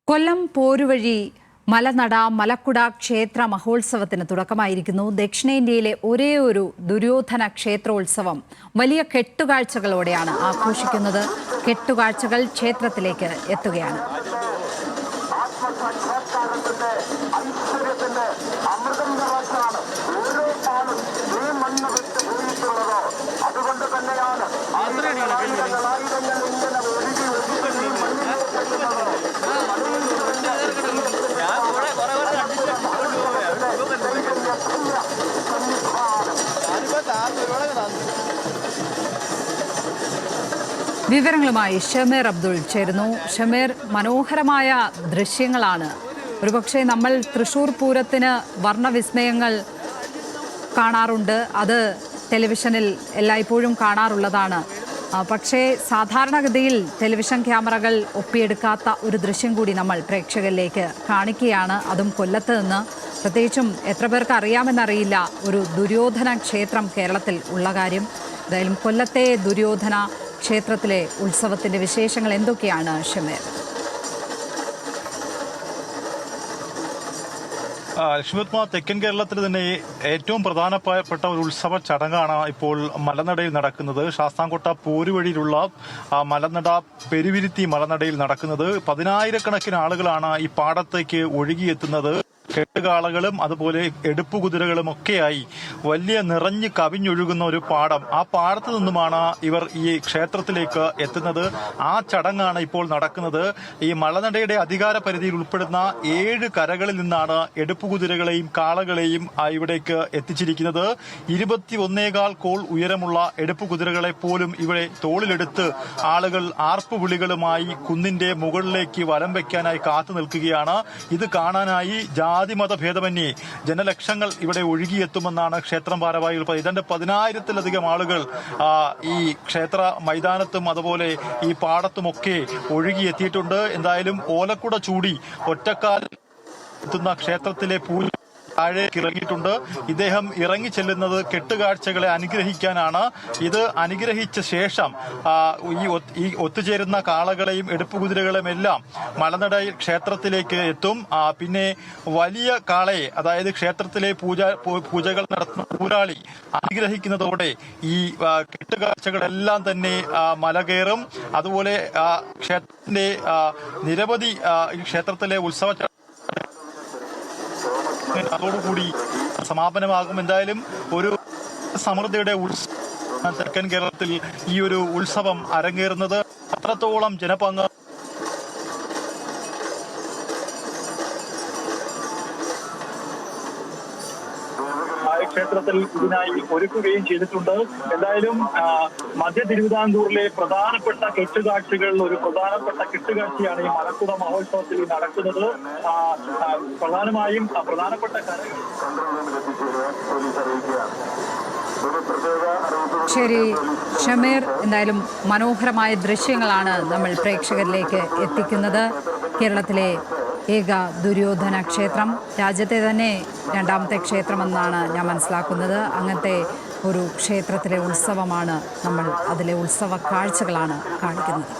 കൊല്ലം പോരുവഴി മലനട മലക്കുട ക്ഷേത്ര മഹോത്സവത്തിന് തുടക്കമായിരിക്കുന്നു. ദക്ഷിണേന്ത്യയിലെ ഒരേയൊരു ദുര്യോധന ക്ഷേത്രോത്സവം വലിയ കെട്ടുകാഴ്ചകളോടെയാണ് ആഘോഷിക്കുന്നത്. കെട്ടുകാഴ്ചകൾ ക്ഷേത്രത്തിലേക്ക് എത്തുകയാണ്. വിവരങ്ങളുമായി ഷമീർ അബ്ദുൾ ചേരുന്നു. ഷമീർ, മനോഹരമായ ദൃശ്യങ്ങളാണ്. ഒരുപക്ഷെ നമ്മൾ തൃശ്ശൂർ പൂരത്തിന് വർണ്ണവിസ്മയങ്ങൾ കാണാറുണ്ട്, അത് ടെലിവിഷനിൽ എല്ലായ്പ്പോഴും കാണാറുള്ളതാണ്. പക്ഷേ സാധാരണഗതിയിൽ ടെലിവിഷൻ ക്യാമറകൾ ഒപ്പിയെടുക്കാത്ത ഒരു ദൃശ്യം കൂടി നമ്മൾ പ്രേക്ഷകരിലേക്ക് കാണിക്കുകയാണ്. അതും കൊല്ലത്ത് നിന്ന്. പ്രത്യേകിച്ചും എത്ര പേർക്ക് അറിയാമെന്നറിയില്ല ഒരു ദുര്യോധന ക്ഷേത്രം കേരളത്തിൽ ഉള്ള കാര്യം. എന്തായാലും കൊല്ലത്തെ ദുര്യോധന ക്ഷേത്രത്തിലെ ഉത്സവത്തിന്റെ വിശേഷങ്ങൾ എന്തൊക്കെയാണ് ഷമീർ? ലക്ഷ്മിത്മ, തെക്കൻ കേരളത്തിൽ തന്നെ ഏറ്റവും പ്രധാനപ്പെട്ട ഒരു ഉത്സവ ചടങ്ങാണ് ഇപ്പോൾ മലനടയിൽ നടക്കുന്നത്. ശാസ്താംകോട്ട പോരുവഴിയിലുള്ള മലനട പെരുവിരുത്തി മലനടയിൽ നടക്കുന്നത്. 10,000-കണക്കിന് ആളുകളാണ് ഈ പാടത്തേക്ക് ഒഴുകിയെത്തുന്നത്. കെട്ടുകാളകളും അതുപോലെ എടുപ്പുകുതിരകളും ഒക്കെയായി വലിയ നിറഞ്ഞു കവിഞ്ഞൊഴുകുന്ന ഒരു പാടം. ആ പാടത്തു നിന്നുമാണ് ഇവർ ഈ ക്ഷേത്രത്തിലേക്ക് എത്തുന്നത്. ആ ചടങ്ങാണ് ഇപ്പോൾ നടക്കുന്നത്. ഈ മലനടയുടെ അധികാര പരിധിയിൽ ഉൾപ്പെടുന്ന 7 കരകളിൽ നിന്നാണ് എടുപ്പുകുതിരകളെയും കാളകളെയും ഇവിടേക്ക് എത്തിച്ചിരിക്കുന്നത്. 21 കോൾ ഉയരമുള്ള എടുപ്പുകുതിരകളെ പോലും ഇവിടെ തോളിലെടുത്ത് ആളുകൾ ആർപ്പുവിളികളുമായി കുന്നിന്റെ മുകളിലേക്ക് വലം വയ്ക്കാനായി കാത്തു നിൽക്കുകയാണ്. ഇത് കാണാനായി ജാതിമത ഭേദമന്യേ ജനലക്ഷങ്ങൾ ഇവിടെ ഒഴുകിയെത്തുമെന്നാണ് ക്ഷേത്രം ഭാരവാഹികൾ പറയുന്നത്. ഇതിന്റെ 10,000-ത്തിലധികം ആളുകൾ ഈ ക്ഷേത്ര മൈതാനത്തും അതുപോലെ ഈ പാടത്തുമൊക്കെ ഒഴുകിയെത്തിയിട്ടുണ്ട്. എന്തായാലും ഓലക്കുട ചൂടി ഒറ്റക്കാൽ എത്തുന്ന ക്ഷേത്രത്തിലെ പൂജ താഴേക്ക് ഇറങ്ങിയിട്ടുണ്ട്. ഇദ്ദേഹം ഇറങ്ങി ചെല്ലുന്നത് കെട്ടുകാഴ്ചകളെ അനുഗ്രഹിക്കാനാണ്. ഇത് അനുഗ്രഹിച്ച ശേഷം ഈ ഒത്തുചേരുന്ന കാളകളെയും എടുപ്പുകുതിരകളെയും എല്ലാം മലനട ക്ഷേത്രത്തിലേക്ക് എത്തും. പിന്നെ വലിയ കാളയെ, അതായത് ക്ഷേത്രത്തിലെ പൂജകൾ നടത്തുന്ന പൂരാളി അനുഗ്രഹിക്കുന്നതോടെ ഈ കെട്ടുകാഴ്ചകളെല്ലാം തന്നെ മലകയറും. അതുപോലെ ക്ഷേത്രത്തിന്റെ നിരവധി ഈ ക്ഷേത്രത്തിലെ ഉത്സവ അതോടുകൂടി സമാപനമാകും. എന്തായാലും ഒരു സമൃദ്ധിയുടെ ഉത്സവം തെക്കൻ കേരളത്തിൽ ഈ ഒരു ഉത്സവം അരങ്ങേറുന്നത്. അത്രത്തോളം ജനപങ്ക ക്ഷേത്രത്തിൽ ഇതിനായി ഒരുക്കുകയും ചെയ്തിട്ടുണ്ട്. എന്തായാലും മധ്യ തിരുവിതാംകൂറിലെ പ്രധാനപ്പെട്ട കെട്ടുകാഴ്ചകളിൽ ഒരു പ്രധാനപ്പെട്ട കെട്ടുകാഴ്ചയാണ് ഈ മലക്കുട മഹോത്സവത്തിൽ നടക്കുന്നത്. പ്രധാനപ്പെട്ട ശരി ഷമീർ, എന്തായാലും മനോഹരമായ ദൃശ്യങ്ങളാണ് നമ്മൾ പ്രേക്ഷകരിലേക്ക് എത്തിക്കുന്നത്. കേരളത്തിലെ ഏക ദുര്യോധന ക്ഷേത്രം, രാജ്യത്തെ തന്നെ 2ാമത്തെ ക്ഷേത്രമെന്നാണ് ഞാൻ മനസ്സിലാക്കുന്നത്. അങ്ങനത്തെ ഒരു ക്ഷേത്രത്തിലെ ഉത്സവമാണ് നമ്മൾ, അതിലെ ഉത്സവ കാഴ്ചകളാണ് കാണിക്കുന്നത്.